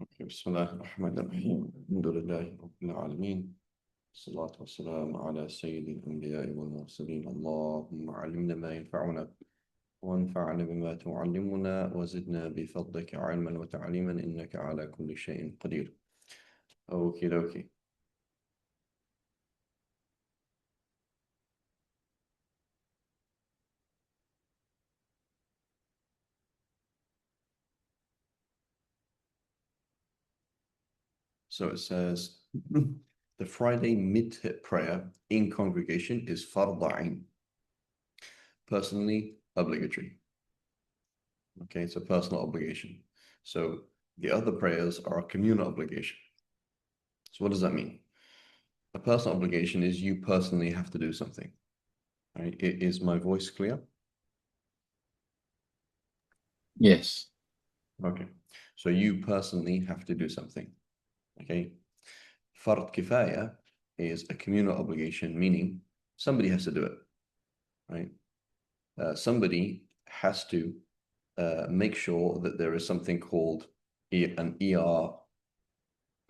بسم الله الرحمن الرحيم الحمد لله رب العالمين الصلاة والسلام على سيد الأنبياء والمرسلين اللهم علمنا ما ينفعنا وانفعنا بما تعلمنا وزدنا بفضلك علما وتعليما إنك على كل شيء قدير. Okay, okay. So it says the Friday mid prayer in congregation is fard ain, personally obligatory. Okay, it's a personal obligation. So the other prayers are a communal obligation. So what does that mean? A personal obligation is you personally have to do something. Right? Is my voice clear? Yes. Okay. So you personally have to do something. Okay. Fard kifaya is a communal obligation, meaning somebody has to do it. Right? Somebody has to make sure that there is something called an ER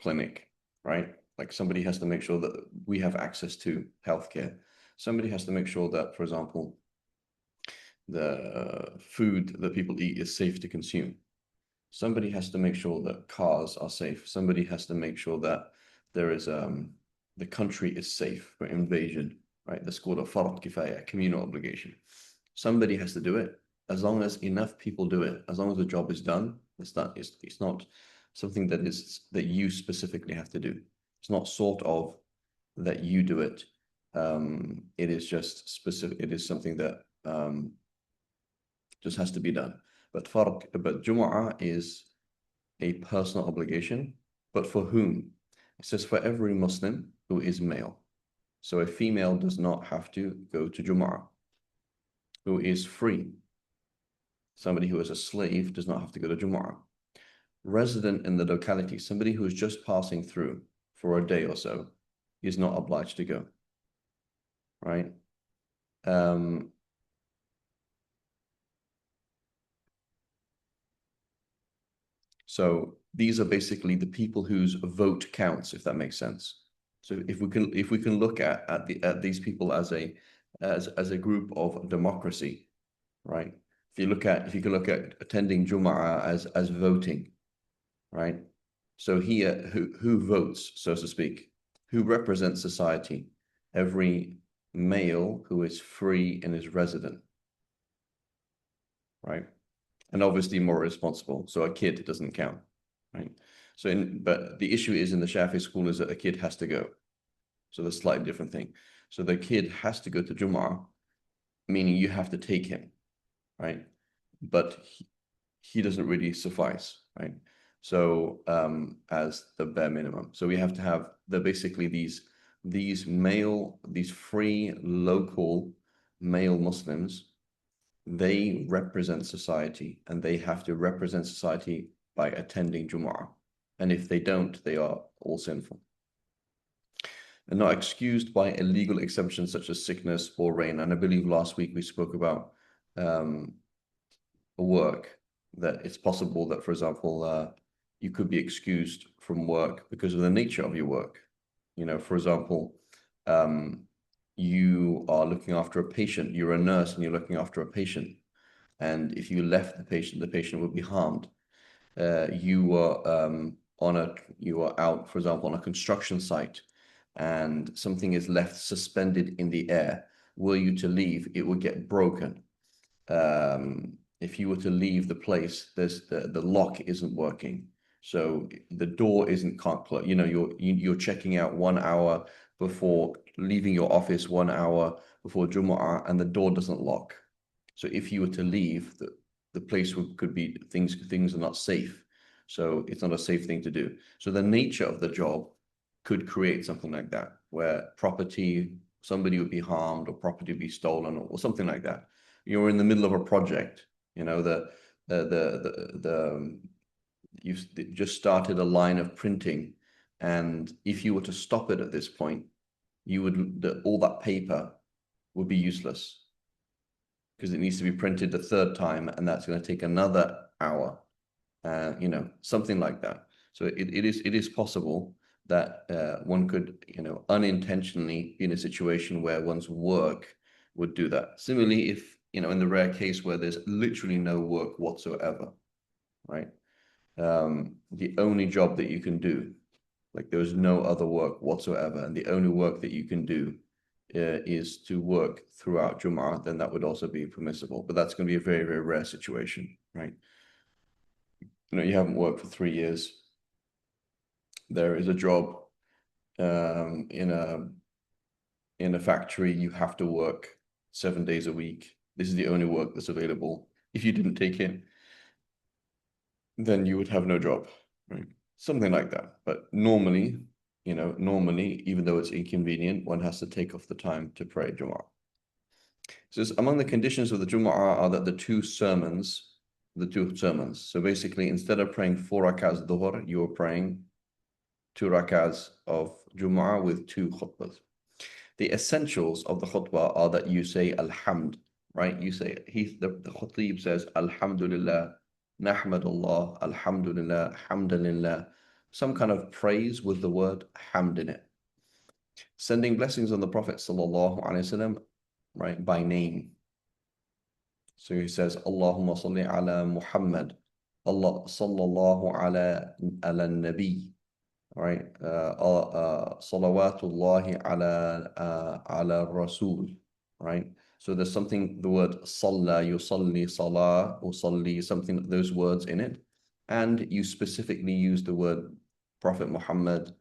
clinic, right? Like somebody has to make sure that we have access to healthcare. Somebody has to make sure that, for example, the food that people eat is safe to consume. Somebody has to make sure that cars are safe. Somebody has to make sure that there is the country is safe for invasion, right? That's called a fard kifaya, communal obligation. Somebody has to do it. As long as enough people do it, as long as the job is done, it's done. It's not something that you specifically have to do. It's not sort of that you do it. It is just specific. It is something that just has to be done. But Jumu'ah is a personal obligation. But for whom? It says for every Muslim who is male. So a female does not have to go to Jumu'ah. Who is free. Somebody who is a slave does not have to go to Jumu'ah. Resident in the locality, somebody who is just passing through for a day or so, is not obliged to go. Right? So these are basically the people whose vote counts, if that makes sense. So if we can look at these people as a group of democracy, right? If you can look at attending Jumu'ah as voting, right? So here, who votes, so to speak, who represents society? Every male who is free and is resident, right? And obviously more responsible. So a kid doesn't count, right? But the issue is in the Shafi school is that a kid has to go. So that's a slightly different thing. So the kid has to go to Jumu'ah, meaning you have to take him, right? But he doesn't really suffice, right? So as the bare minimum. So we have to have basically these free local male Muslims. They represent society and they have to represent society by attending Jumu'ah. And if they don't, they are all sinful. And not excused by illegal exemptions such as sickness or rain. And I believe last week we spoke about work, that it's possible that, for example, you could be excused from work because of the nature of your work. You know, for example, you are looking after a patient, you're a nurse and you're looking after a patient. And if you left the patient would be harmed. You were out, for example, on a construction site, and something is left suspended in the air. Were you to leave, it would get broken. If you were to leave the place, the lock isn't working, so the door can't close. You know, you're checking out 1 hour before leaving your office, 1 hour before Jumu'ah, and the door doesn't lock. So if you were to leave, the place could be things are not safe. So it's not a safe thing to do. So the nature of the job could create something like that, where somebody would be harmed or property would be stolen or something like that. You're in the middle of a project, you know, you've just started a line of printing, and if you were to stop it at this point, all that paper would be useless because it needs to be printed the third time, and that's going to take another hour. You know, something like that. So it is possible that one could, unintentionally be in a situation where one's work would do that. Similarly, if, in the rare case where there's literally no work whatsoever, right? The only job that you can do, like there's no other work whatsoever, and the only work that you can do is to work throughout Jum'ah, then that would also be permissible. But that's going to be a very, very rare situation, right? You haven't worked for 3 years. There is a job in a factory. You have to work 7 days a week. This is the only work that's available. If you didn't take it, then you would have no job, right? Something like that. But normally, even though it's inconvenient, one has to take off the time to pray Jumu'ah. So among the conditions of the Jumu'ah are that the two sermons. So basically, instead of praying 4 rak'ahs dhuhr, you are praying 2 rak'ahs of Jumu'ah with 2 khutbahs. The essentials of the khutbah are that you say alhamd, right? You say, the khatib says, alhamdulillah, nahmadullah, alhamdulillah, hamdulillah, some kind of praise with the word hamd in it. Sending blessings on the Prophet sallallahu alaihi wasallam, right, by name. So he says, Allahumma salli ala Muhammad, Allah sallallahu ala nabi, right? Salawatullahi ala Rasul, right? So there's something, the word salla, yusalli, salah, usalli, something, those words in it. And you specifically use the word Prophet Muhammad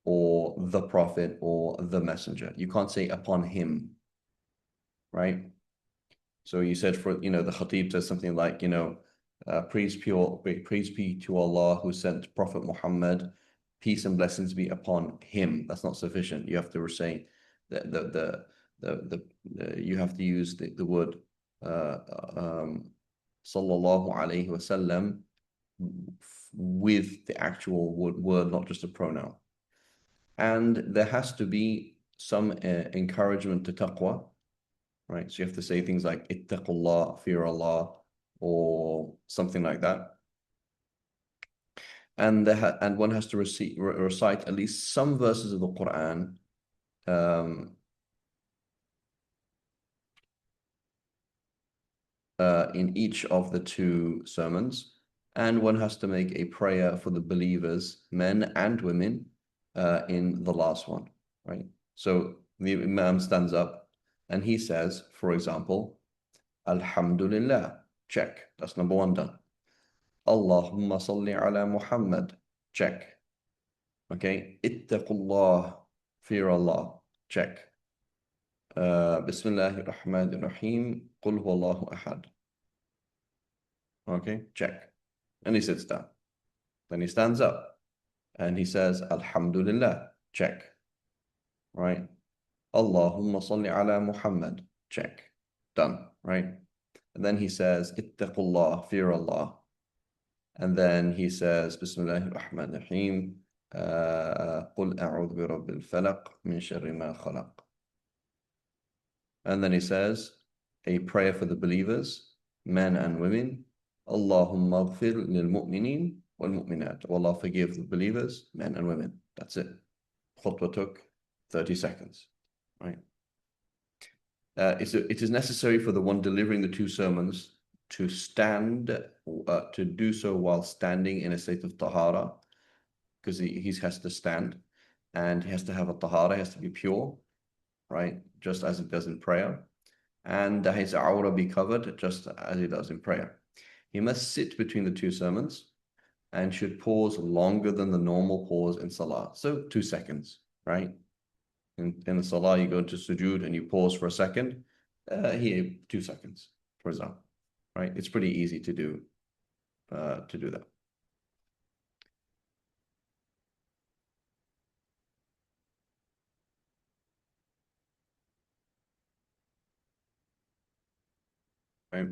or the Prophet or the Messenger. You can't say upon him, right? So you said the Khatib says something like, praise be to Allah who sent Prophet Muhammad, peace and blessings be upon him. That's not sufficient. You have to say that you have to use the word sallallahu alaihi wasallam with the actual word, not just a pronoun. And there has to be some encouragement to taqwa, right? So you have to say things like ittaqullah, fear Allah, or something like that. And one has to recite at least some verses of the Quran in each of the 2 sermons, and one has to make a prayer for the believers, men and women, in the last one, right? So the Imam stands up and he says, for example, Alhamdulillah, check. That's number 1 done. Allahumma salli ala Muhammad, check. Okay, ittaqullah, fear Allah, check. Bismillahir Rahmanir Rahim, Qul huwallahu ahad. Okay, check. And he sits down. Then he stands up and he says, Alhamdulillah, check. Right? Allahumma salli ala Muhammad, check. Done, right? And then he says, ittaqullah, fear Allah. And then he says, Bismillahir Rahmanir Rahim, Qul a'udhu bi rabbil falaq min sharri ma khalaq. And then he says, a prayer for the believers, men and women, Allahumma ghfir lil mu'minin wal mu'minat. Allah forgive the believers, men and women. That's it. Khutbah took 30 seconds, right? It is necessary for the one delivering the 2 sermons to stand, to do so while standing in a state of tahara, because he has to stand, and he has to have a tahara, he has to be pure, right? Just as it does in prayer. And his awrah be covered, just as it does in prayer. He must sit between the 2 sermons and should pause longer than the normal pause in salah. So 2 seconds, right? In the salah, you go to sujood and you pause for a second. Here, 2 seconds, for example, right? It's pretty easy to do that. Right?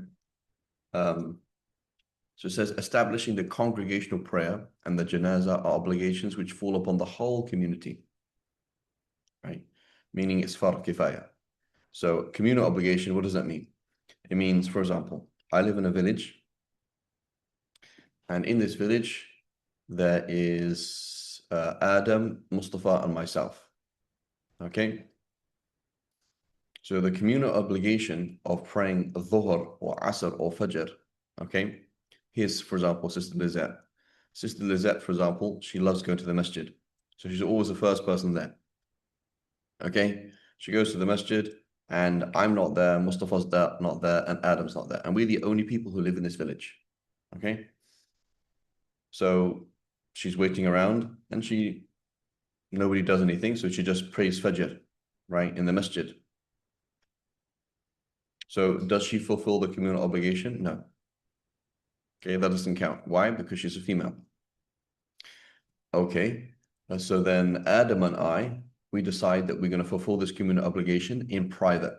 So it says, establishing the congregational prayer and the janazah are obligations which fall upon the whole community, right? Meaning it's fard kifaya. So communal obligation, what does that mean? It means, for example, I live in a village, and in this village, there is Adam, Mustafa, and myself. Okay. So the communal obligation of praying Dhuhr or Asr or Fajr, okay? Here's, for example, Sister Lizette. Sister Lizette, for example, she loves going to the masjid. So she's always the first person there. Okay? She goes to the masjid and I'm not there, Mustafa's not there, and Adam's not there. And we're the only people who live in this village. Okay? So she's waiting around and nobody does anything, so she just prays Fajr, right, in the masjid. So does she fulfill the communal obligation? No. Okay, that doesn't count. Why? Because she's a female. Okay, so then Adam and I, we decide that we're going to fulfill this communal obligation in private.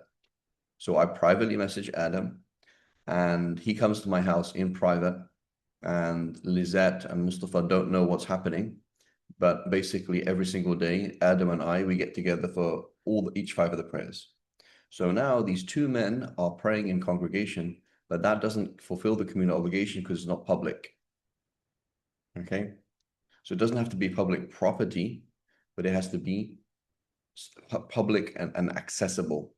So I privately message Adam and he comes to my house in private, and Lizette and Mustafa don't know what's happening. But basically every single day, Adam and I, we get together for each 5 of the prayers. So now these 2 men are praying in congregation, but that doesn't fulfill the communal obligation because it's not public. Okay, so it doesn't have to be public property, but it has to be public and accessible.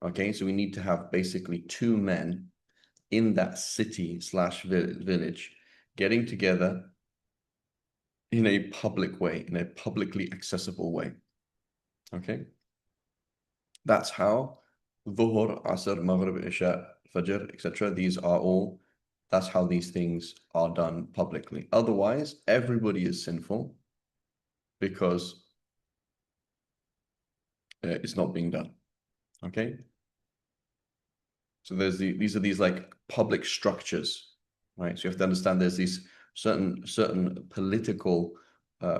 Okay, so we need to have basically 2 men in that city / village getting together in a public way, in a publicly accessible way. Okay, that's how Dhuhr, Asr, Maghrib, Isha, Fajr, etc. That's how these things are done publicly. Otherwise, everybody is sinful because it's not being done. Okay. So these are these like public structures, right? So you have to understand there's these certain political,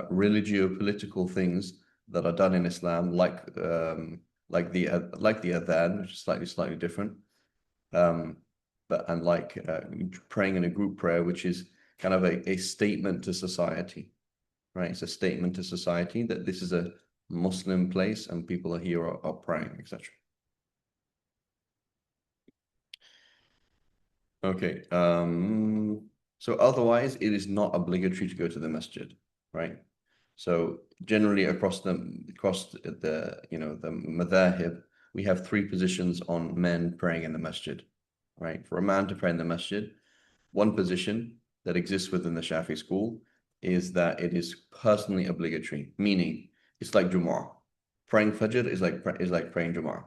religio-political things that are done in Islam, like the adhan, which is slightly different, and like praying in a group prayer, which is kind of a statement to society, right? It's a statement to society that this is a Muslim place and people are here are praying, etc. Okay. So otherwise, it is not obligatory to go to the masjid, right? So generally across the the madhahib, we have 3 positions on men praying in the masjid, right? For a man to pray in the masjid, one position that exists within the Shafi school is that it is personally obligatory, meaning it's like Jumu'ah. Praying Fajr is like praying Jumu'ah.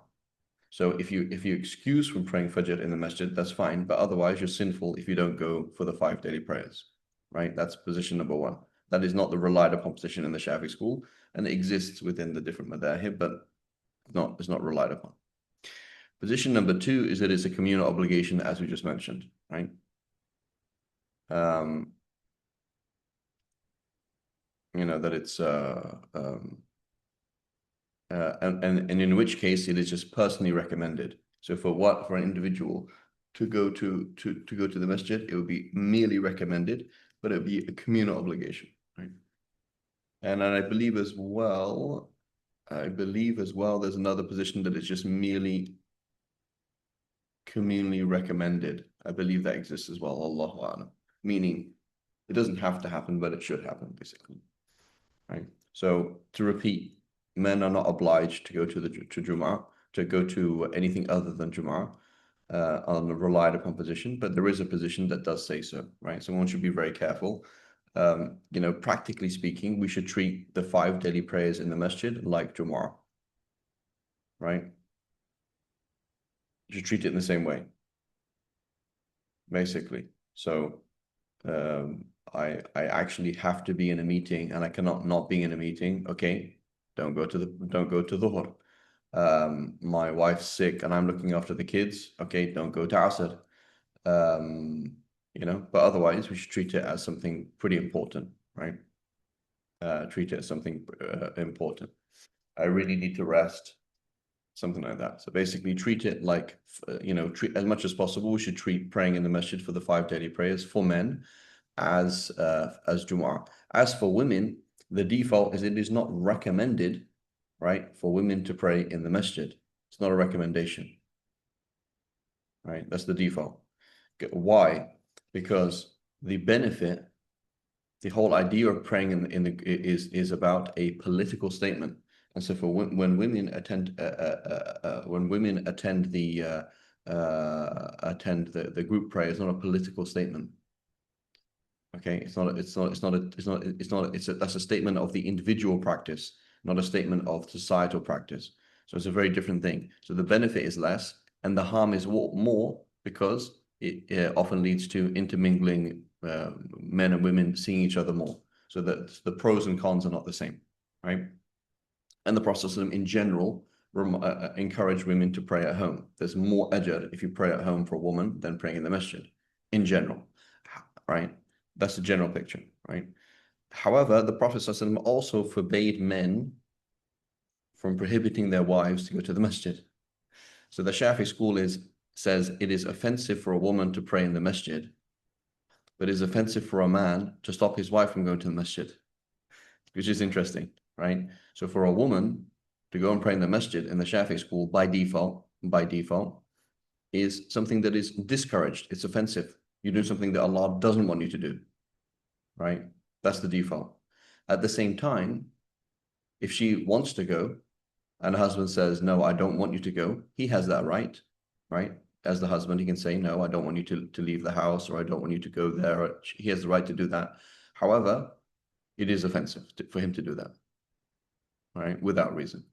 So if you excuse from praying Fajr in the masjid, that's fine. But otherwise, you're sinful if you don't go for the 5 daily prayers, right? That's position number 1. That is not the relied upon position in the Shafi school, and it exists within the different madhahib, but it's not relied upon. Position number 2 is that it's a communal obligation, as we just mentioned, right? That it's and in which case it is just personally recommended. So for an individual to go to the masjid, it would be merely recommended, but it would be a communal obligation, right? And I believe as well, there's another position that is just merely communally recommended. I believe that exists as well, Allahu A'lam. Meaning it doesn't have to happen, but it should happen, basically, right? So to repeat, men are not obliged to go to Jumu'ah, to go to anything other than Jumu'ah on a relied upon position, but there is a position that does say so, right? So one should be very careful. Practically speaking, we should treat the 5 daily prayers in the masjid like Jumu'ah, right? You should treat it in the same way, basically. So I actually have to be in a meeting and I cannot not be in a meeting. Okay, don't go to Dhuhr. My wife's sick and I'm looking after the kids. Okay, don't go to Asr. But otherwise we should treat it as something pretty important, right? Treat it as something important. I really need to rest, something like that. So basically treat it like, treat as much as possible. We should treat praying in the masjid for the 5 daily prayers for men as Jumu'ah. As for women, the default is it is not recommended, right, for women to pray in the masjid. It's not a recommendation, right? That's the default. Why? Because the benefit The whole idea of praying is about a political statement. And so for when women attend the group prayer, it's not a political statement. Okay, that's a statement of the individual practice, not a statement of societal practice. So it's a very different thing. So the benefit is less and the harm is more because it often leads to intermingling men and women seeing each other more. So that the pros and cons are not the same, right? And the Prophet in general encourage women to pray at home. There's more ajr if you pray at home for a woman than praying in the masjid, in general, right? That's the general picture, right? However, the Prophet also forbade men from prohibiting their wives to go to the masjid. So the Shafi school says it is offensive for a woman to pray in the masjid, but it is offensive for a man to stop his wife from going to the masjid, which is interesting, right? So for a woman to go and pray in the masjid in the Shafi school by default, is something that is discouraged. It's offensive. You do something that Allah doesn't want you to do, right? That's the default. At the same time, if she wants to go and her husband says, no, I don't want you to go, he has that right? As the husband, he can say, no, I don't want you to leave the house, or I don't want you to go there. He has the right to do that. However, it is offensive for him to do that, right? Without reason.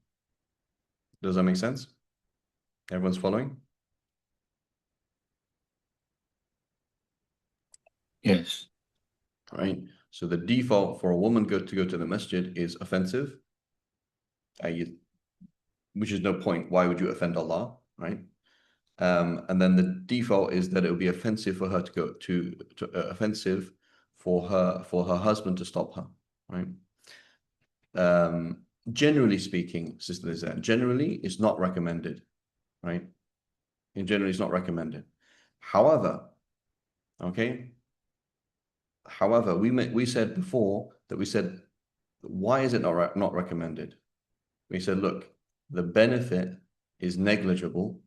Does that make sense? Everyone's following? Yes. Right. So the default for a woman to go to the masjid is offensive, which is no point. Why would you offend Allah, right? And then the default is that it would be offensive for her to go to offensive for her husband to stop her, right? Generally speaking, Sister Lizette, generally it's not recommended, right? And generally it's not recommended. However, okay. However, we said before that why is it not recommended? We said, look, the benefit is negligible.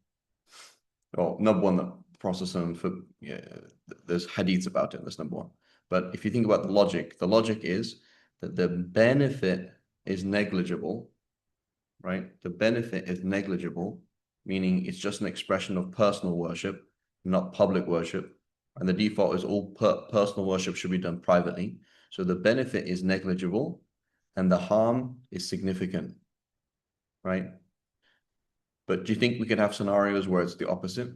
Well, number one, the process there's hadiths about it. That's number one. But if you think about the logic is that the benefit is negligible, right? The benefit is negligible, meaning it's just an expression of personal worship, not public worship. And the default is all personal worship should be done privately. So the benefit is negligible and the harm is significant, right? But do you think we could have scenarios where it's the opposite?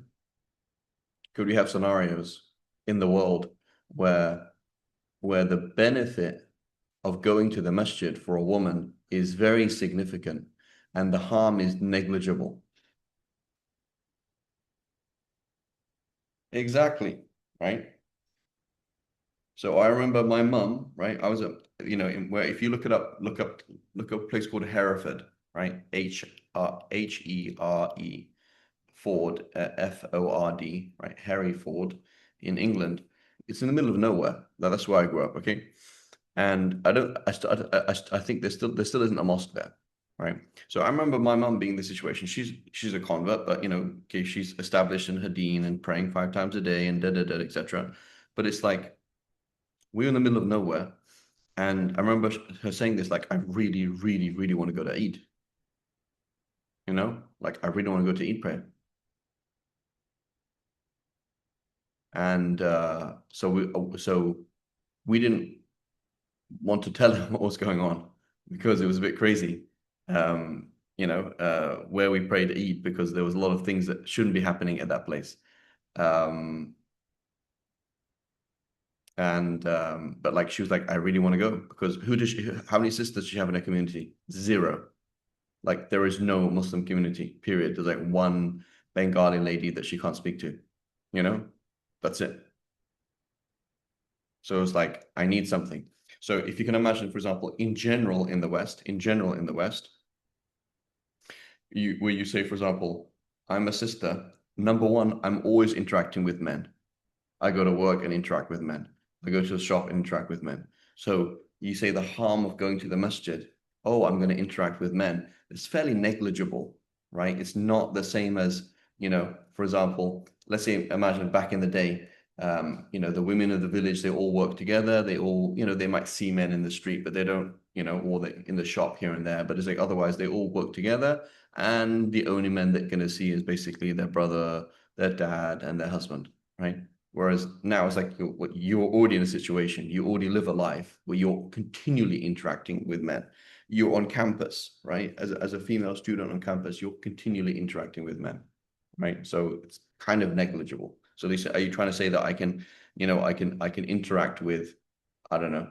Could we have scenarios in the world where the benefit of going to the masjid for a woman is very significant and the harm is negligible? Exactly, right? So I remember my mum, right? I was where if you look up a place called Hereford, right? Here Ford, Ford, right? Hereford in England. It's in the middle of nowhere. That's where I grew up, okay? And I think there still isn't a mosque there, right? So I remember my mum being in the situation. She's a convert, but okay, she's established in her deen and praying 5 times a day and etc. But it's like we were in the middle of nowhere, and I remember her saying this, like, I really, really, really want to go to Eid. Like I really want to go to Eid prayer. And so we didn't want to tell her what was going on because it was a bit crazy. Where we prayed Eid, because there was a lot of things that shouldn't be happening at that place. But like she was like, I really want to go, because how many sisters does she have in her community? 0. Like there is no Muslim community, period. There's like one Bengali lady that she can't speak to, that's it. So it's like, I need something. So if you can imagine, for example, in general in the West, where you say, for example, I'm a sister, number one, I'm always interacting with men. I go to work and interact with men. I go to the shop and interact with men. So you say the harm of going to the masjid, oh, I'm going to interact with men. It's fairly negligible, right? It's not the same as, for example, let's say, imagine back in the day, The women of the village, they all work together. They all, they might see men in the street, but they don't, or they in the shop here and there. But it's like otherwise they all work together, and the only men they're gonna see is basically their brother, their dad, and their husband, right? Whereas now it's like you're already in a situation, you already live a life where you're continually interacting with men. You're on campus, right? As a female student on campus, you're continually interacting with men, right? So it's kind of negligible. So they say, are you trying to say that I can, I can interact with, I don't know,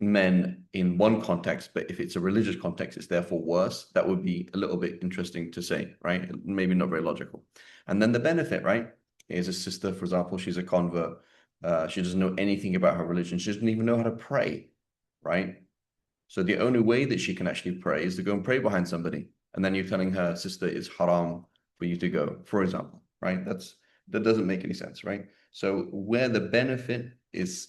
men in one context, but if it's a religious context, it's therefore worse? That would be a little bit interesting to say, right? Maybe not very logical. And then the benefit, right, is a sister, for example, she's a convert. She doesn't know anything about her religion. She doesn't even know how to pray, right? So the only way that she can actually pray is to go and pray behind somebody. And then you're telling her, sister, it's haram for you to go, for example, right? That doesn't make any sense, right? So where the benefit is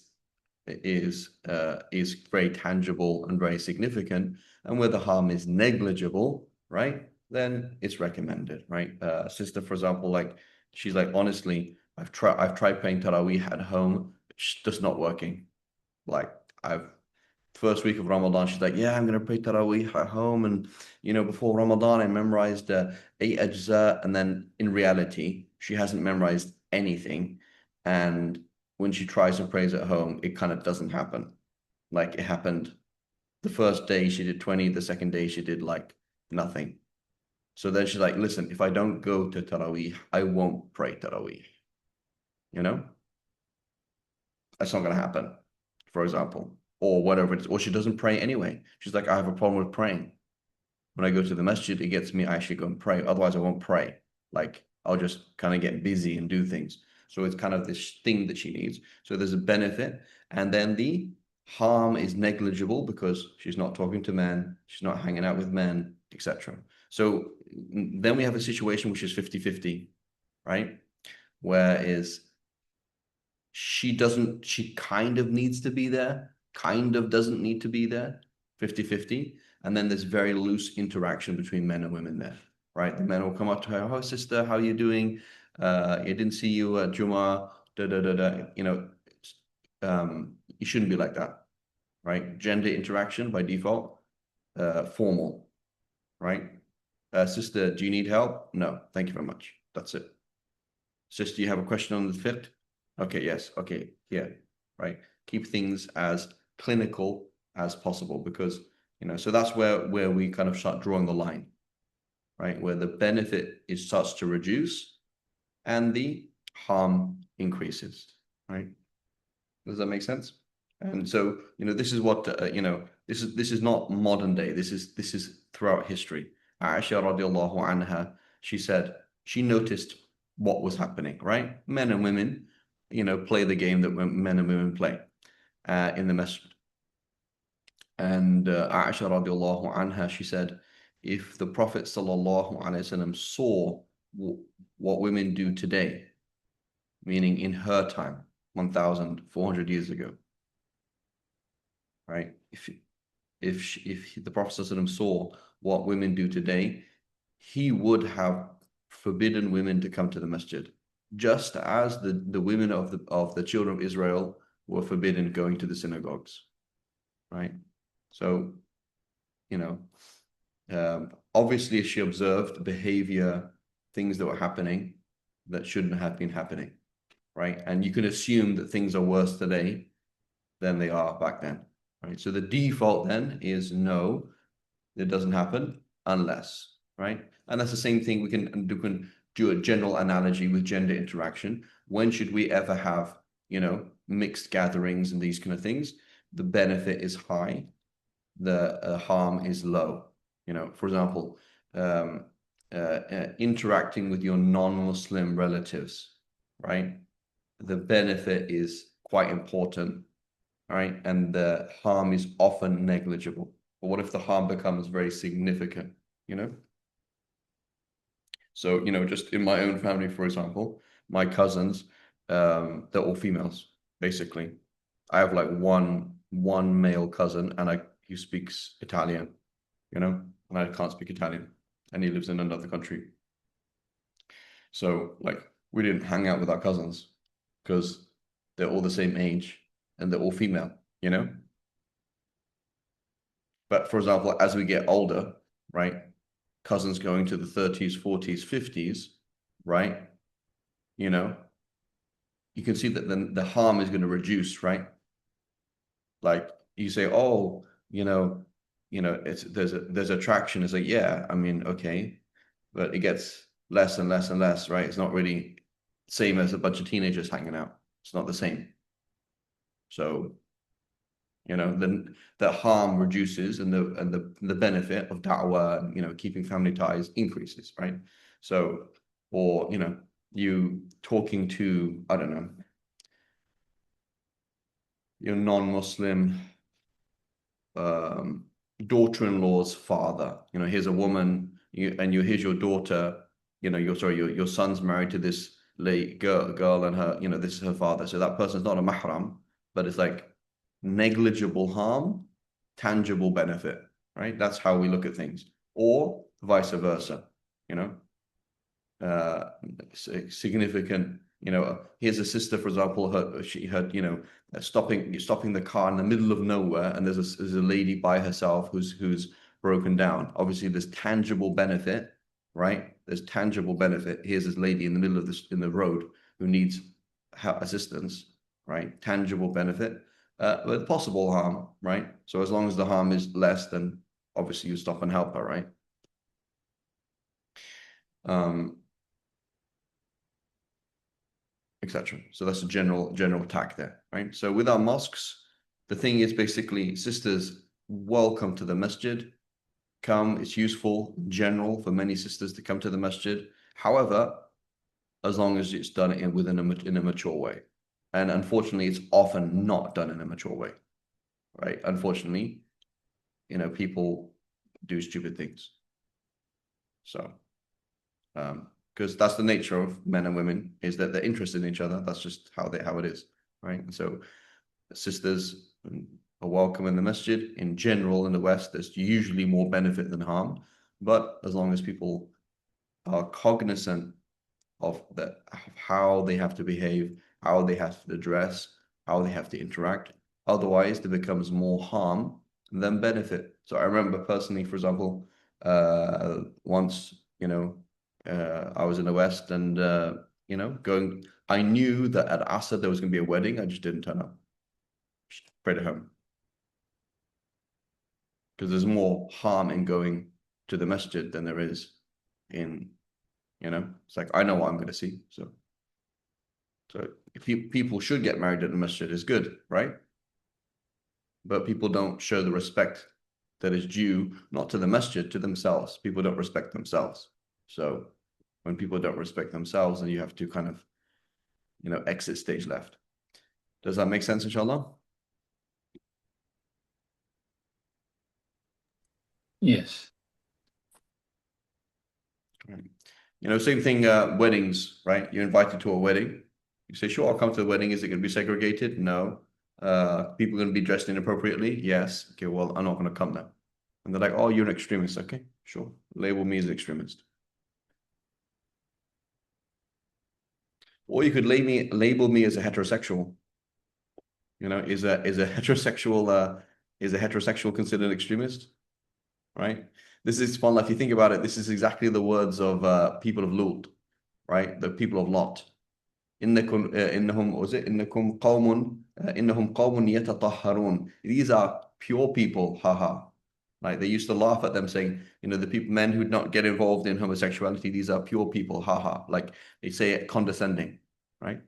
very tangible and very significant, and where the harm is negligible, right? Then it's recommended, right? Sister, for example, like she's like, honestly, I've tried praying Taraweeh at home, it's just not working. Like I've first week of Ramadan, she's like, yeah, I'm gonna pray Taraweeh at home, and before Ramadan, I memorized 8 ajza, and then in reality, she hasn't memorized anything, and when she tries and prays at home, it kind of doesn't happen. Like it happened the first day she did 20, the second day she did like nothing. So then she's like, listen, if I don't go to Taraweeh, I won't pray Taraweeh. You know, that's not gonna happen, for example, or whatever it is, or she doesn't pray anyway. She's like, I have a problem with praying. When I go to the masjid, it gets me, I actually go and pray. Otherwise, I won't pray. Like I'll just kind of get busy and do things. So it's kind of this thing that she needs. So there's a benefit. And then the harm is negligible because she's not talking to men, she's not hanging out with men, etc. So then we have a situation which is 50-50, right? Whereas she kind of needs to be there, kind of doesn't need to be there, 50-50. And then there's very loose interaction between men and women there, right? The men will come up to her, oh, sister, how are you doing? I didn't see you at Juma, da da da da. It shouldn't be like that, right? Gender interaction by default, formal, right? Sister, do you need help? No, thank you very much. That's it. Sister, you have a question on the fiqh? Okay, yes. Okay, yeah, right. Keep things as clinical as possible because, so that's where we kind of start drawing the line, right? Where the benefit is starts to reduce and the harm increases, right? Does that make sense? And so, this is what, this is not modern day. This is throughout history. Aisha radiallahu anha, she said she noticed what was happening, right? Men and women, play the game that men and women play in the masjid. And Aisha radiallahu anha, she said, if the Prophet sallallahu alaihi wasallam saw what women do today, meaning in her time, 1,400 years ago, right? If the Prophet ﷺ saw what women do today, he would have forbidden women to come to the masjid, just as the women of the children of Israel were forbidden going to the synagogues, right? So, obviously she observed behavior, things that were happening that shouldn't have been happening, right? And you can assume that things are worse today than they are back then, right? So the default then is no, it doesn't happen unless, right? And that's the same thing we can do a general analogy with gender interaction. When should we ever have, mixed gatherings and these kind of things? The benefit is high, the harm is low. For example, interacting with your non-Muslim relatives, right? The benefit is quite important, right? And the harm is often negligible. But what if the harm becomes very significant, So, just in my own family, for example, my cousins, they're all females, basically. I have like one male cousin and he speaks Italian, and I can't speak Italian and he lives in another country. So like we didn't hang out with our cousins. because they're all the same age and they're all female, you know? But for example, as we get older, right? Cousins going to the 30s, 40s, 50s, right? You know, you can see that then the harm is going to reduce, right? Like you say, oh, it's there's attraction. It's like, yeah, I mean, okay, but it gets less and less and less, right? It's not really same as a bunch of teenagers hanging out. It's not the same. So, then the harm reduces and the benefit of da'wah, keeping family ties increases, right? So, or you talking to, I don't know, your non-Muslim daughter-in-law's father. Here's a woman, here's your daughter. Your son's married to this late girl, and her. This is her father. So that person's not a mahram, but it's like negligible harm, tangible benefit, right? That's how we look at things, or vice versa. You know, significant. Here's a sister, for example, she had, stopping the car in the middle of nowhere, and there's a lady by herself who's broken down. Obviously, there's tangible benefit, right? There's tangible benefit. Here's this lady in the middle of in the road who needs assistance, right? Tangible benefit, but possible harm, right? So as long as the harm is less, then obviously you stop and help her, right? Etc. So that's a general tack there, right? So with our mosques, the thing is basically, sisters, welcome to the masjid. Come, it's useful in general for many sisters to come to the masjid. However, as long as it's done in a mature way. And unfortunately, it's often not done in a mature way, right? Unfortunately, people do stupid things. So, because that's the nature of men and women, is that they're interested in each other. That's just how it is, right? And so sisters are welcome in the masjid. In general, in the West, there's usually more benefit than harm. But as long as people are cognizant of how they have to behave, how they have to dress, how they have to interact. Otherwise, there becomes more harm than benefit. So I remember personally, for example, once, I was in the West and, I knew that at Asr there was going to be a wedding. I just didn't turn up. Just prayed at home. Because there's more harm in going to the masjid than there is in, it's like, I know what I'm going to see. So if people should get married at the masjid, is good, right? But people don't show the respect that is due, not to the masjid, to themselves. People don't respect themselves. So when people don't respect themselves, then you have to kind of, exit stage left. Does that make sense, inshallah? Yes. Right. Same thing, weddings, right? You're invited to a wedding. You say, sure, I'll come to the wedding. Is it going to be segregated? No. People going to be dressed inappropriately? Yes. Okay, well, I'm not going to come now. And they're like, oh, you're an extremist. Okay, sure. Label me as an extremist. Or you could label me as a heterosexual. Is a heterosexual considered extremist? Right? This is fun. If you think about it, this is exactly the words of people of Lut, right? The people of Lot. إنكم قوم يتطهرون. These are pure people, haha. Like they used to laugh at them saying, the men who not get involved in homosexuality, these are pure people, haha. Like they say it condescending, right?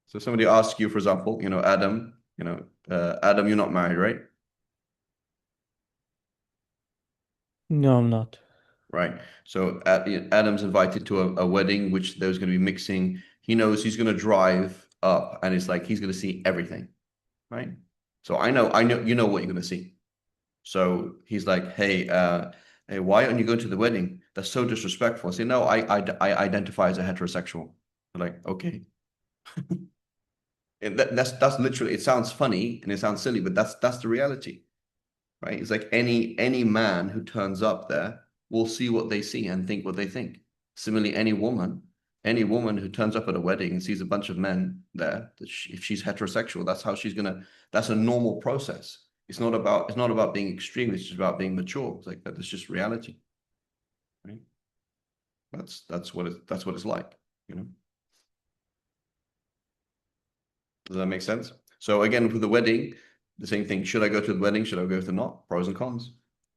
So somebody asks you, for example, Adam, Adam, you're not married, right? No, I'm not. Right. So Adam's invited to a wedding, which there's going to be mixing. He knows he's going to drive up, and it's like he's going to see everything, right? So I know, what you're going to see. So he's like, hey, why aren't you going to the wedding? That's so disrespectful. I say, no, I identify as a heterosexual. I'm like, okay. And that's literally, it sounds funny and it sounds silly, but that's the reality, right? It's like any man who turns up there will see what they see and think what they think. Similarly, any woman, Any woman who turns up at a wedding and sees a bunch of men there, if she's heterosexual, that's how she's gonna. That's a normal process. It's not about being extreme. It's just about being mature. It's like that's just reality, right? That's what it's like, you know. Does that make sense? So again, for the wedding, the same thing. Should I go to the wedding? Should I go to not? Pros and cons.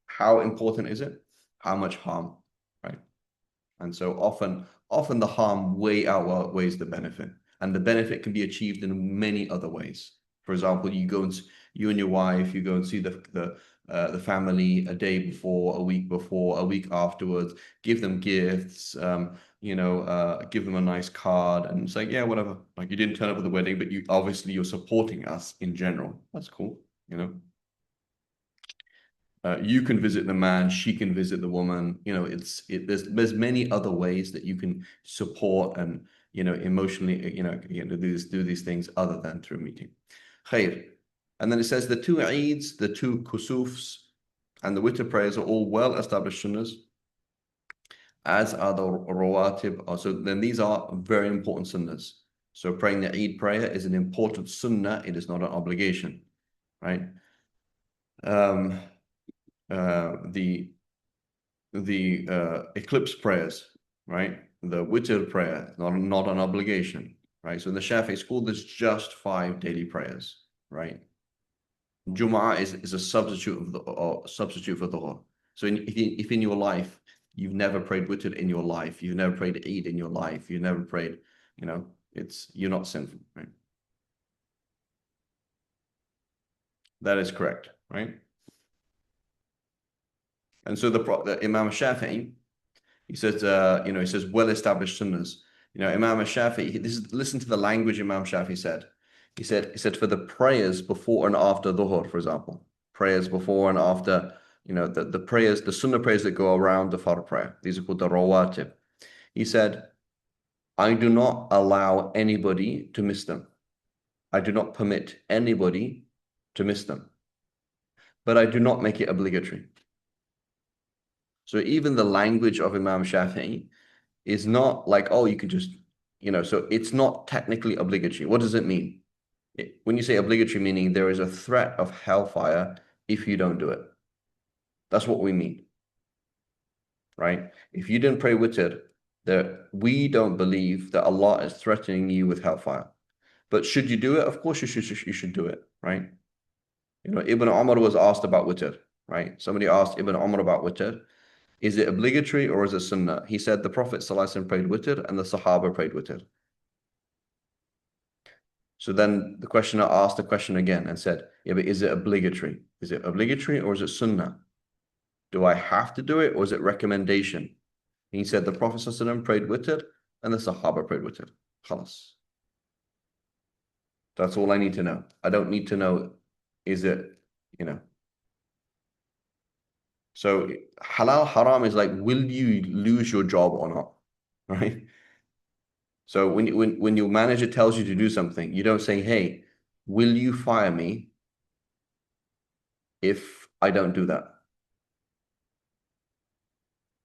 How important is it? How much harm, right? And so often the harm way outweighs the benefit, and the benefit can be achieved in many other ways. For example, you and your wife, you go and see the family a day before, a week before, a week afterwards, give them gifts, give them a nice card and say, yeah, whatever. Like, you didn't turn up at the wedding, but you're supporting us in general. That's cool, you know. You can visit the man, she can visit the woman. You know, there's many other ways that you can support and, you know, emotionally, do these things other than through meeting. Khair. And then it says the two Eids, the two Kusufs, and the witr prayers are all well-established sunnahs, as are the rawatib. So then these are very important sunnahs. So praying the Eid prayer is an important sunnah. It is not an obligation, right? The eclipse prayers, right? The witr prayer, not an obligation, right? So in the Shafi'i school, there's just 5 daily prayers, right? Jum'ah is a substitute for dhuhr. So if in your life you've never prayed witr in your life, you've never prayed Eid in your life, you've never prayed, you know, you're not sinful, right? That is correct, right? And so the Imam Shafi'i, he says, he says well-established sunnahs. You know, Imam Shafi'i, listen to the language Imam Shafi'i said. He said for the prayers before and after dhuhr, for example, prayers before and after, you know, the prayers, the sunnah prayers that go around the fard prayer. These are called the rawatib. He said, I do not allow anybody to miss them. I do not permit anybody to miss them. But I do not make it obligatory. So even the language of Imam Shafi'i is not like, oh, you can just, you know, so it's not technically obligatory. What does it mean? When you say obligatory, meaning there is a threat of hellfire if you don't do it. That's what we mean, right? If you didn't pray witr, we don't believe that Allah is threatening you with hellfire. But should you do it? Of course you should do it, right? You know, Ibn Umar was asked about witr, right? Somebody asked Ibn Umar about witr. Is it obligatory or is it sunnah? He said the Prophet ﷺ prayed witr and the Sahaba prayed witr. So then the questioner asked the question again and said, yeah, but is it obligatory? Is it obligatory or is it sunnah? Do I have to do it or is it recommendation? And he said the Prophet ﷺ prayed witr and the Sahaba prayed witr. Khalas. That's all I need to know. I don't need to know, is it, you know. So halal haram is like, will you lose your job or not, right? So when your manager tells you to do something, you don't say, hey, will you fire me if I don't do that?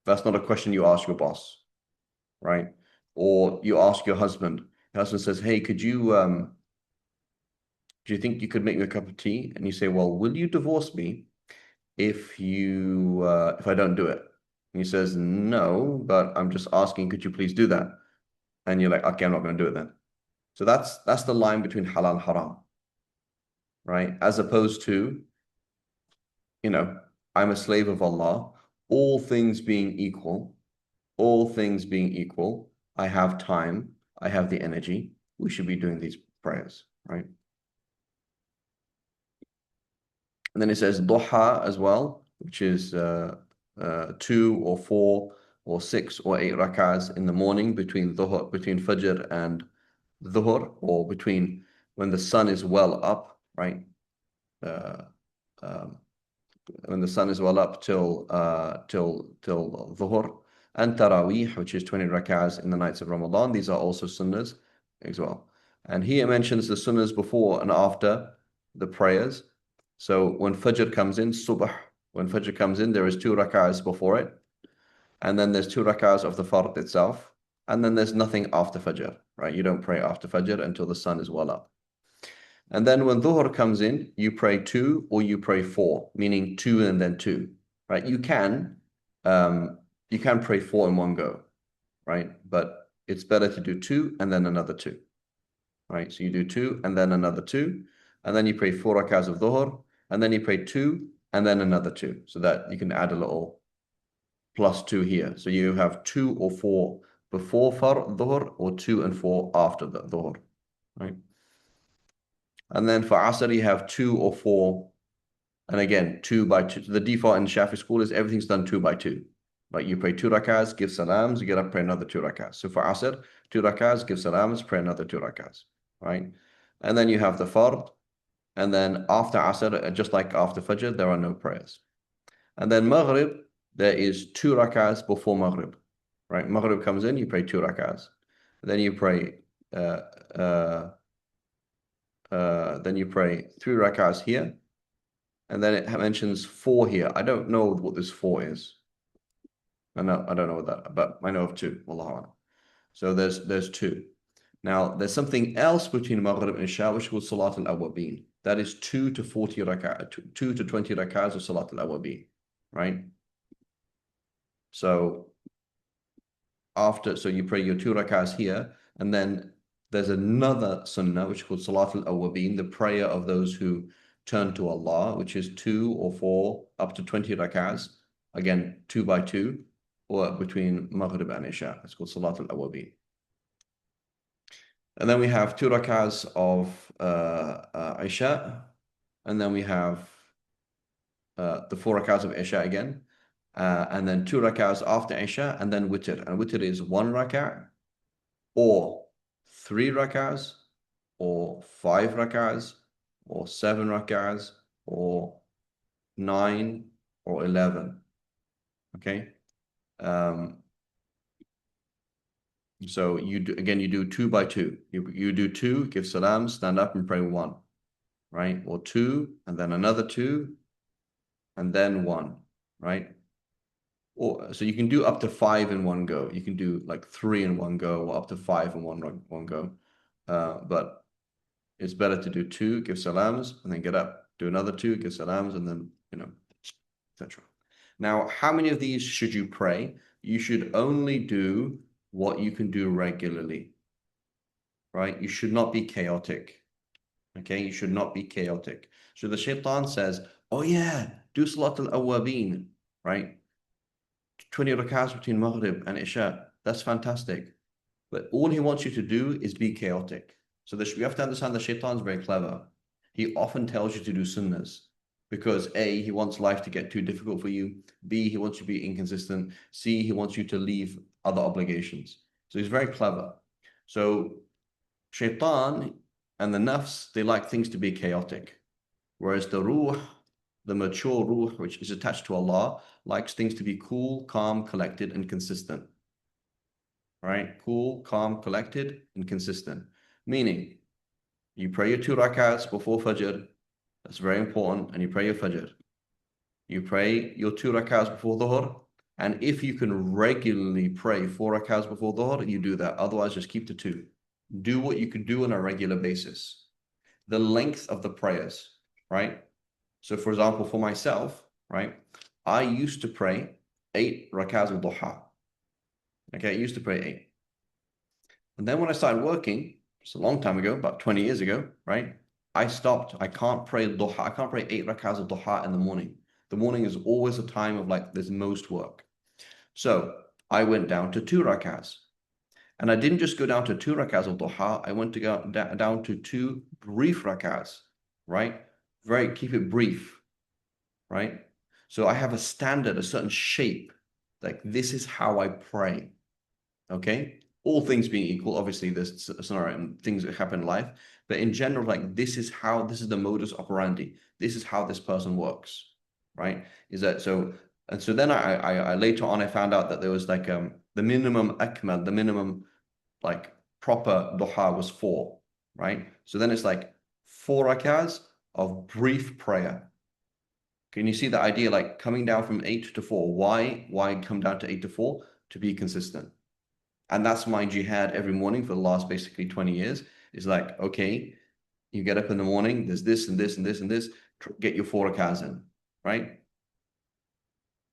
That's not a question you ask your boss, right? Or you ask your husband. Your husband says, hey, do you think you could make me a cup of tea? And you say, well, will you divorce me if I don't do it? And he says, no, but I'm just asking, could you please do that? And you're like, okay, I'm not going to do it then. So that's the line between halal and haram, right? As opposed to, you know, I'm a slave of Allah, all things being equal, I have time, I have the energy, we should be doing these prayers, right? And then it says duha as well, which is 2 or 4 or 6 or 8 rak'ahs in the morning between Fajr and Dhuhr, or between when the sun is well up, right? When the sun is well up till Dhuhr, and Taraweeh, which is 20 rak'ahs in the nights of Ramadan. These are also sunnahs as well. And here mentions the sunnahs before and after the prayers. So when Fajr comes in, Subh, when Fajr comes in, there is 2 rak'ahs before it. And then there's 2 rak'ahs of the Fard itself. And then there's nothing after Fajr, right? You don't pray after Fajr until the sun is well up. And then when Dhuhr comes in, you pray 2 or you pray 4, meaning 2 and then 2, right? You can pray 4 in one go, right? But it's better to do 2 and then another 2, right? So you do 2 and then another 2, and then you pray 4 rakahs of Dhuhr, and then you pray 2 and then another 2, so that you can add a little +2 here. So you have 2 or 4 before Dhuhr or 2 and 4 after the Dhuhr, right? And then for Asr, you have 2 or 4, and again, 2 by 2. So the default in Shafi school is everything's done 2 by 2. Right? You pray 2 rakahs, give salams, you get up, pray another 2 rakahs. So for Asr, 2 rakahs, give salams, pray another 2 rakahs. Right? And then you have the Fard, and then after Asr, just like after Fajr, there are no prayers. And then Maghrib, there is 2 rakahs before Maghrib. Right? Maghrib comes in, you pray 2 rakahs. Then you pray then you pray 3 rakahs here, and then it mentions 4 here. I don't know what this 4 is. I don't know what that, but I know of 2. Wallahu a'lam. So there's 2. Now there's something else between Maghrib and Isha, which is called Salat al-Awwabin. That is 2 to 40 rakah, 2 to 20 rakahs of Salat al-Awwabin, right? So you pray your 2 rakahs here, and then there's another sunnah which is called Salat al-Awwabin, the prayer of those who turn to Allah, which is 2 or 4 up to 20 rakahs, again 2 by 2, or between Maghrib and Isha. It's called Salat al-Awwabin. And then we have 2 rakahs of Isha, and then we have the 4 rakahs of Isha again, and then 2 rakahs after Isha, and then witr. And witr is 1 rakah, or 3 rakahs, or 5 rakahs, or 7 rakahs, or 9, or 11. Okay. So you do 2 by 2. You do 2, give salam, stand up and pray 1, right? Or 2, and then another 2, and then 1, right? Or so you can do up to 5 in one go. You can do like 3 in one go, or up to 5 in one go. But it's better to do 2, give salams, and then get up, do another 2, give salams, and then etc. Now, how many of these should you pray? You should only do what you can do regularly, right? You should not be chaotic, okay? You should not be chaotic. So the shaitan says, oh yeah, do Salat al-Awwabin, right? 20 rakahs between Maghrib and Isha. That's fantastic. But all he wants you to do is be chaotic. So we have to understand the shaitan's very clever. He often tells you to do sunnahs because A, he wants life to get too difficult for you. B, he wants you to be inconsistent. C, he wants you to leave other obligations. So he's very clever. So shaitan and the nafs, they like things to be chaotic. Whereas the ruh, the mature ruh, which is attached to Allah, likes things to be cool, calm, collected, and consistent. Right? Cool, calm, collected, and consistent. Meaning, you pray your 2 rakahs before Fajr. That's very important. And you pray your Fajr. You pray your 2 rakahs before Dhuhr. And if you can regularly pray 4 rakahs before Dhuhr, you do that. Otherwise, just keep to 2. Do what you can do on a regular basis. The length of the prayers, right? So for example, for myself, right, I used to pray 8 rakahs of duha. Okay, I used to pray 8. And then when I started working, it's a long time ago, about 20 years ago, right, I stopped. I can't pray duha. I can't pray 8 rakahs of duha in the morning. The morning is always a time of like there's most work. So I went down to 2 rakahs. And I didn't just go down to 2 rakahs of duha. I went to go down to 2 brief rakahs, right? Keep it brief, right? So I have a standard, a certain shape. Like this is how I pray. Okay? All things being equal, obviously there's scenario and things that happen in life, but in general, like this is the modus operandi. This is how this person works, right? Is that so? And so then I later on I found out that there was like the minimum akmal, the minimum like proper duha was 4, right? So then it's like 4 rakahs of brief prayer. Can you see the idea, like coming down from 8 to 4? Why come down to 8 to 4? To be consistent. And that's my jihad every morning for the last basically 20 years. It's like, okay, you get up in the morning, there's this and this and this and this, get your 4 rakahs in, right?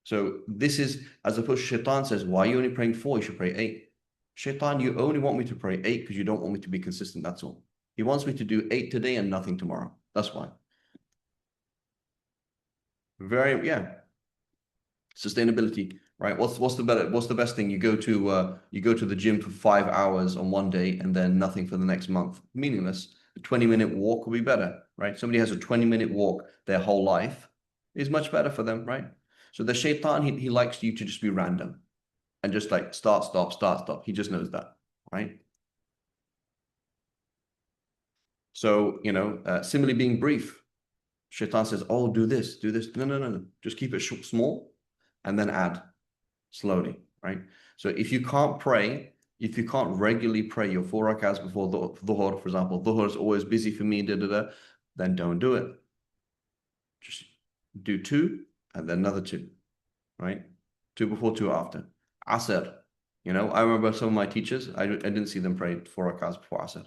So this is, as opposed to Shaitan says, why are you only praying 4? You should pray 8. Shaitan, you only want me to pray 8 because you don't want me to be consistent, that's all. He wants me to do 8 today and nothing tomorrow. That's why. Very, yeah. Sustainability, right? What's the best thing? You go to the gym for 5 hours on one day and then nothing for the next month. Meaningless. A 20-minute walk will be better, right? Somebody has a 20-minute walk their whole life is much better for them, right? So the shaitan, he likes you to just be random and just like start, stop, start, stop. He just knows that, right? So, similarly being brief, shaitan says, oh, do this, do this. No, no, no, no. Just keep it short, small and then add slowly, right? So if you can't regularly pray your 4 rakahs before dhuhr, for example, dhuhr is always busy for me, then don't do it. Just do 2 and then another 2, right? 2 before, 2 after. Asr, I remember some of my teachers, I didn't see them pray 4 rakahs before Asr.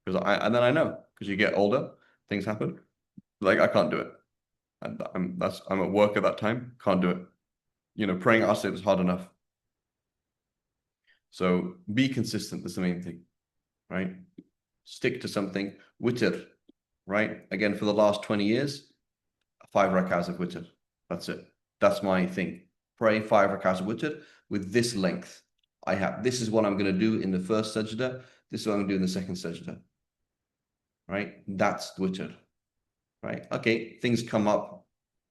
And then I know, because you get older, things happen. Like I can't do it. I'm at work at that time, can't do it. Praying Asr is hard enough. So be consistent, that's the main thing, right? Stick to something. Witr, right? Again, for the last 20 years, 5 rakahs of witr. That's it. That's my thing. Pray 5 rakahs of witr with this length. This is what I'm going to do in the first sajda. This is what I'm going to do in the second sajda. Right? That's witr. Right? Okay, things come up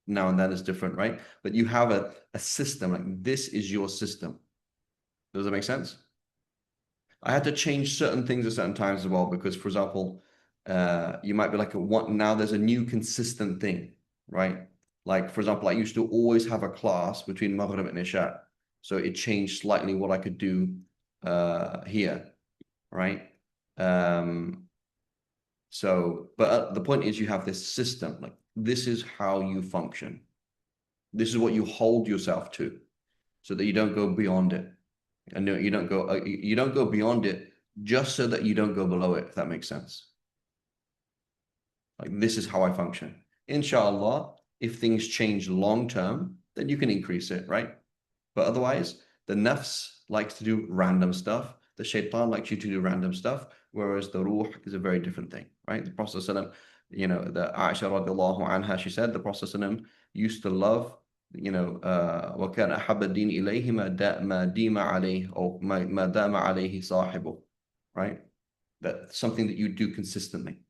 now and then, it's different, right? But you have a system, like this is your system. Does that make sense? I had to change certain things at certain times as well, because, for example, you might be like, now there's a new consistent thing, right? Like, for example, I used to always have a class between Maghrib and Isha. So it changed slightly what I could do here, right? But the point is you have this system, like this is how you function. This is what you hold yourself to so that you don't go beyond it. And you don't go beyond it just so that you don't go below it, if that makes sense. Like this is how I function. Inshallah, if things change long term, then you can increase it, right? But otherwise, the nafs likes to do random stuff. The shaitan likes you to do random stuff, whereas the ruh is a very different thing, right? The Prophet ﷺ, the Aisha radiallahu anha, she said the Prophet ﷺ used to love, وَكَانَ أَحَبَّ الدِّينِ إِلَيْهِ مَا دِيمَ عَلَيْهِ أو مَا دَامَ عَلَيْهِ صَاحِبُهُ, right? That's something that you do consistently,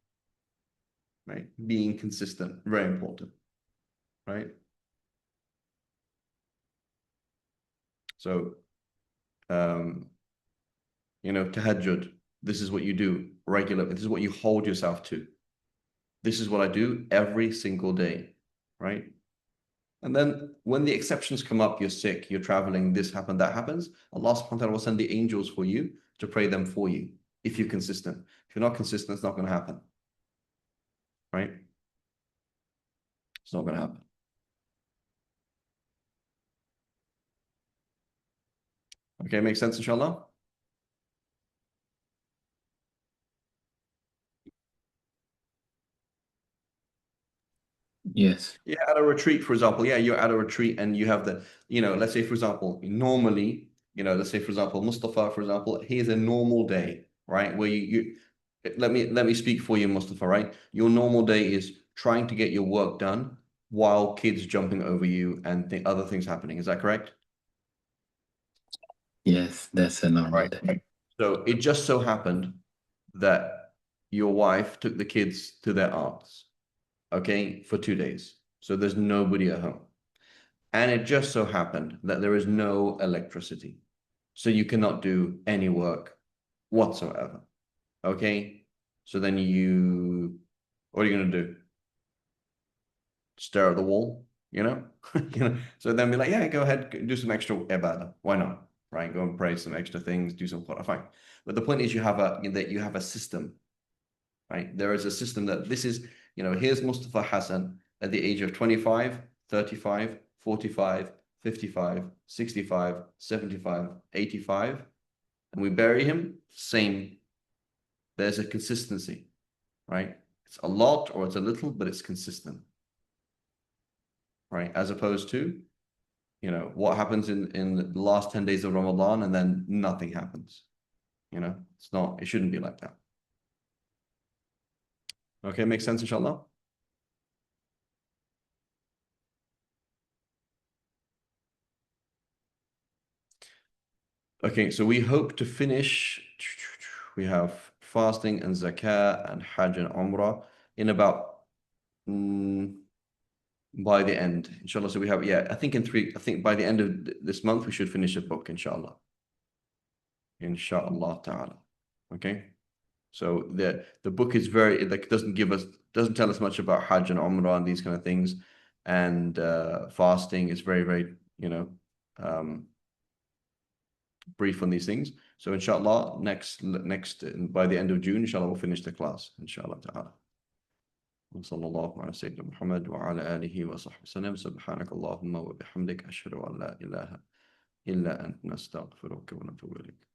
right? Being consistent, very important, right? So, tahajjud, this is what you do regularly. This is what you hold yourself to. This is what I do every single day, right? And then when the exceptions come up, you're sick, you're traveling, this happened, that happens, Allah subhanahu wa ta'ala will send the angels for you to pray them for you, if you're consistent. If you're not consistent, it's not going to happen, right? It's not going to happen. Okay, makes sense, inshallah? Yes. Yeah, at a retreat, for example. Yeah, you're at a retreat and you have let's say, for example, normally, let's say, for example, Mustafa, for example, here's a normal day, right? Where let me speak for you, Mustafa, right? Your normal day is trying to get your work done while kids jumping over you and other things happening. Is that correct? Yes, that's a normal day. So it just so happened that your wife took the kids to their aunt's, okay, for 2 days. So there's nobody at home. And it just so happened that there is no electricity. So you cannot do any work whatsoever. Okay? So then what are you going to do? Stare at the wall, So then be like, yeah, go ahead, do some extra ibadah. Why not? Right? Go and pray some extra things, do some Quran. Fine. But the point is you have a system, right? There is a system that this is, here's Mustafa Hassan at the age of 25, 35, 45, 55, 65, 75, 85, and we bury him, same. There's a consistency, right? It's a lot or it's a little, but it's consistent, right? As opposed to, you know, what happens in the last 10 days of Ramadan and then nothing happens. You know, it's not, it shouldn't be like that. Okay, makes sense, inshallah? Okay, so we hope to finish, we have fasting and zakah and hajj and umrah in about by the end, inshallah. So we have, yeah, I think by the end of this month, we should finish the book, inshallah. Inshallah ta'ala. Okay. So the book is very, like, doesn't tell us much about hajj and umrah and these kind of things. And fasting is very, very, you know, brief on these things. So inshallah, next by the end of June, inshallah, we'll finish the class, inshallah ta'ala. وصلى الله على سيدنا محمد وعلى آله وصحبه وسلم سبحانك اللهم وبحمدك أشهد أن لا إله إلا أنت نستغفرك ونتوب إليك